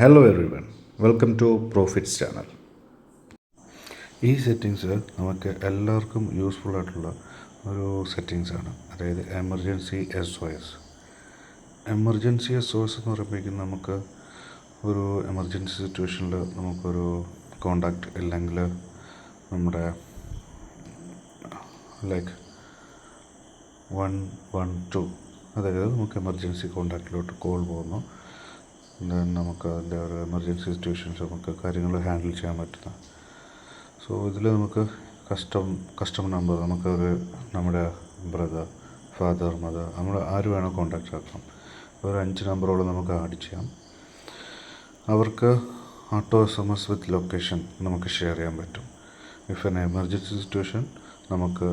Hello everyone, welcome to profits channel. ഈ settings നമുക്ക് എല്ലാവർക്കും യൂസ്ഫുൾ ആയിട്ടുള്ള ഒരു സെറ്റിങ്സാണ്. അതായത് എമർജൻസി SOS. എമർജൻസി SOS എന്ന് പറയുമ്പോഴേക്കും നമുക്ക് ഒരു എമർജൻസി സിറ്റുവേഷനിൽ നമുക്കൊരു കോണ്ടാക്റ്റ് ഇല്ലെങ്കിൽ നമ്മുടെ ലൈക്ക് 112, അതായത് നമുക്ക് എമർജൻസി കോണ്ടാക്റ്റിലോട്ട് കോൾ പോകുന്നു. നമുക്ക് അതിൻ്റെ ഒരു എമർജൻസി സിറ്റുവേഷൻസ് നമുക്ക് കാര്യങ്ങൾ ഹാൻഡിൽ ചെയ്യാൻ പറ്റുന്ന. സോ ഇതിൽ നമുക്ക് കസ്റ്റമർ നമ്പർ നമുക്കൊരു നമ്മുടെ ബ്രദർ, ഫാദർ, മദർ, നമ്മൾ ആര് വേണോ കോൺടാക്റ്റ് ആക്കാം. ഒരു 5 നമ്പറോളം നമുക്ക് ആഡ് ചെയ്യാം. അവർക്ക് ഓട്ടോ SMS വിത്ത് ലൊക്കേഷൻ നമുക്ക് ഷെയർ ചെയ്യാൻ പറ്റും. ഇഫ് എൻ എമർജൻസി സിറ്റുവേഷൻ നമുക്ക്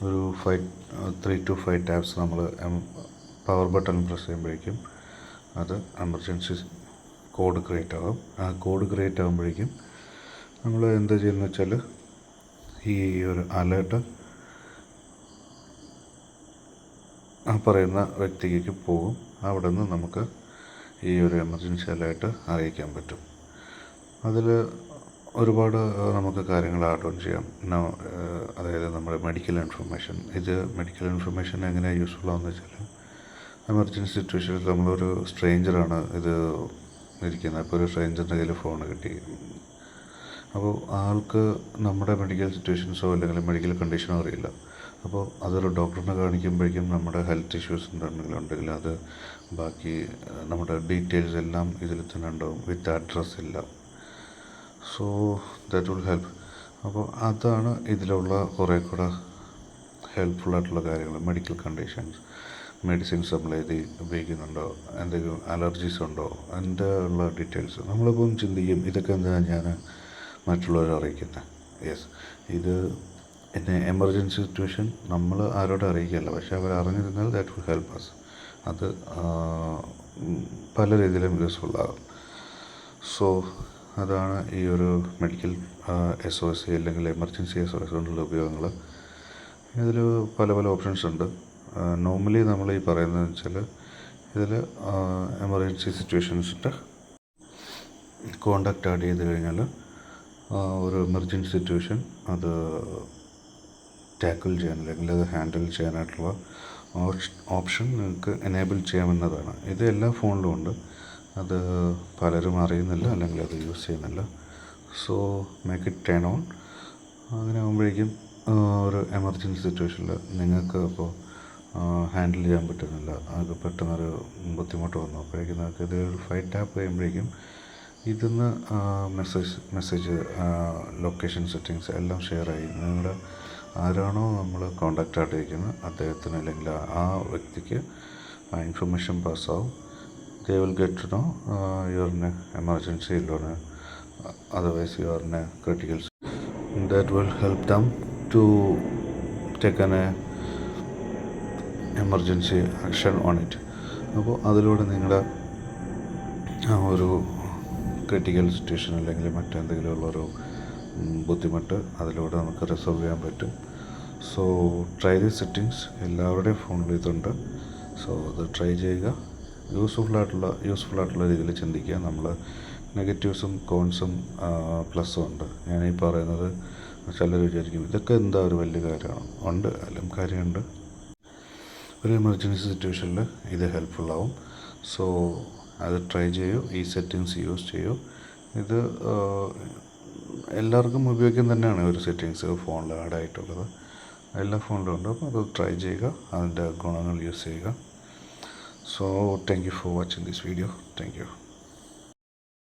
ഒരു 3 to 5 ടാപ്സ് നമ്മൾ പവർ ബട്ടൺ പ്രസ് ചെയ്യുമ്പോഴേക്കും അത് എമർജൻസി കോഡ് ക്രിയേറ്റ് ആകും. ആ കോഡ് ക്രിയേറ്റ് ആകുമ്പോഴേക്കും നമ്മൾ എന്താ ചെയ്യുന്നത് വെച്ചാൽ ഈ ഒരു അലേർട്ട് ആ പറയുന്ന വ്യക്തിക്ക് പോകും. അവിടെ നിന്ന് നമുക്ക് ഈ ഒരു എമർജൻസി അലേർട്ട് അറിയിക്കാൻ പറ്റും. അതിൽ ഒരുപാട് നമുക്ക് കാര്യങ്ങൾ ആഡ് ഓൺ ചെയ്യാം. അതായത് നമ്മുടെ മെഡിക്കൽ ഇൻഫർമേഷൻ. ഇത് മെഡിക്കൽ ഇൻഫർമേഷൻ എങ്ങനെയാണ് യൂസ്ഫുൾ ആകുന്നത് വെച്ചാൽ, എമർജൻസി സിറ്റുവേഷനിൽ നമ്മളൊരു സ്ട്രേഞ്ചറാണ് ഇത് ഇരിക്കുന്നത്. ഇപ്പോൾ ഒരു സ്ട്രേഞ്ചറിൻ്റെ കയ്യിൽ ഫോൺ കിട്ടി. അപ്പോൾ ആൾക്ക് നമ്മുടെ മെഡിക്കൽ സിറ്റുവേഷൻസോ അല്ലെങ്കിൽ മെഡിക്കൽ കണ്ടീഷനോ അറിയില്ല. അപ്പോൾ അതൊരു ഡോക്ടറിനെ കാണിക്കുമ്പോഴേക്കും നമ്മുടെ ഹെൽത്ത് ഇഷ്യൂസ് ഉണ്ടെങ്കിൽ അത് ബാക്കി നമ്മുടെ ഡീറ്റെയിൽസ് എല്ലാം ഇതിൽ തന്നെ ഉണ്ടാവും, വിത്ത് അഡ്രസ്സ് എല്ലാം. So that will help. അപ്പോൾ അതാണ് ഇതിലുള്ള കുറേ കൂടെ ഹെൽപ്ഫുള്ളായിട്ടുള്ള കാര്യങ്ങൾ. മെഡിക്കൽ കണ്ടീഷൻസ്, മെഡിസിൻസ് നമ്മൾ ഉപയോഗിക്കുന്നുണ്ടോ, എന്തെങ്കിലും അലർജീസ് ഉണ്ടോ, അതിൻ്റെ ഉള്ള ഡീറ്റെയിൽസ് നമ്മളിപ്പം ചിന്തിക്കും, ഇതൊക്കെ എന്താണ് ഞാൻ മറ്റുള്ളവരെ അറിയിക്കുന്നത്. യെസ്, ഇത് എന്നെ എമർജൻസി സിറ്റുവേഷൻ നമ്മൾ ആരോടും അറിയിക്കില്ല, പക്ഷേ അവർ അറിഞ്ഞിരുന്നാൽ ദാറ്റ് വിൽ ഹെൽപ്പ് അസ്. അത് പല രീതിയിലും യൂസ്ഫുൾ ആകും. സോ അതാണ് ഈ ഒരു മെഡിക്കൽ SOS അല്ലെങ്കിൽ എമർജൻസി SOS കൊണ്ടുള്ള ഉപയോഗങ്ങൾ. ഇതിൽ പല പല ഓപ്ഷൻസ് ഉണ്ട്. നോർമലി നമ്മൾ ഈ പറയുന്നത് വെച്ചാൽ ഇതിൽ എമർജൻസി സിറ്റുവേഷൻസിൻ്റെ കോണ്ടാക്റ്റ് ആഡ് ചെയ്ത് കഴിഞ്ഞാൽ ഒരു എമർജൻസി സിറ്റുവേഷൻ അത് ടാക്കിൾ ചെയ്യാൻ അല്ലെങ്കിൽ അത് ഹാൻഡിൽ ചെയ്യാനായിട്ടുള്ള ഓപ്ഷൻ നിങ്ങൾക്ക് എനേബിൾ ചെയ്യാമെന്നതാണ്. ഇത് എല്ലാ ഫോണിലും ഉണ്ട്. അത് പലരും അറിയുന്നില്ല അല്ലെങ്കിൽ അത് യൂസ് ചെയ്യുന്നില്ല. So make it turn on. അങ്ങനെ ആകുമ്പോഴേക്കും ഒരു എമർജൻസി സിറ്റുവേഷനിൽ നിങ്ങൾക്ക് ഇപ്പോൾ ഹാൻഡിൽ ചെയ്യാൻ പറ്റുന്നില്ല, അത് പെട്ടെന്നൊരു ബുദ്ധിമുട്ട് വന്നു, അപ്പോഴേക്കും നിങ്ങൾക്ക് ഇത് 5 ടാപ്പ് ചെയ്യുമ്പോഴേക്കും ഇതിന്ന് മെസ്സേജ് ലൊക്കേഷൻ സെറ്റിങ്സ് എല്ലാം ഷെയർ ആയി. നിങ്ങളുടെ ആരാണോ നമ്മൾ കോൺടാക്റ്റ് ആയിട്ട് ഇരിക്കുന്നത് അദ്ദേഹത്തിന് അല്ലെങ്കിൽ ആ വ്യക്തിക്ക് ആ information പാസ്സാവും. they will get to know you're in an emergency or otherwise you are in a critical. That will help them to take an emergency action on it. അപ്പോൾ അതിലൂടെ നിങ്ങളുടെ ഒരു ക്രിട്ടിക്കൽ സിറ്റുവേഷൻ അല്ലെങ്കിൽ മറ്റെന്തെങ്കിലും ഉള്ളൊരു ബുദ്ധിമുട്ട് അതിലൂടെ നമുക്ക് റിസോൾവ് ചെയ്യാൻ പറ്റും. So try the settings. എല്ലാവരുടെയും ഫോണിൽ ഇതുണ്ട്. സോ അത് ട്രൈ ചെയ്യുക. യൂസ്ഫുൾ ആയിട്ടുള്ള രീതിയിൽ ചിന്തിക്കുക. നമ്മൾ നെഗറ്റീവ്സും കോൺസും പ്ലസ്സും ഉണ്ട്. ഞാനീ പറയുന്നത് ചിലർ വിചാരിക്കും ഇതൊക്കെ എന്താ ഒരു വലിയ കാര്യമാണ്. ഉണ്ട്, എല്ലാം കാര്യമുണ്ട്. ഒരു എമർജൻസി സിറ്റുവേഷനിൽ ഇത് ഹെൽപ്ഫുള്ളാവും. സോ അത് ട്രൈ ചെയ്യൂ. ഈ സെറ്റിങ്സ് യൂസ് ചെയ്യൂ. ഇത് എല്ലാവർക്കും ഉപയോഗിക്കാൻ തന്നെയാണ് ഒരു സെറ്റിങ്സ് ഫോണിൽ ആഡ് ആയിട്ടുള്ളത്. എല്ലാ ഫോണിലും ഉണ്ട്. അപ്പോൾ അത് ട്രൈ ചെയ്യുക, അതിൻ്റെ ഗുണങ്ങൾ യൂസ് ചെയ്യുക. So thank you for watching this video. Thank you.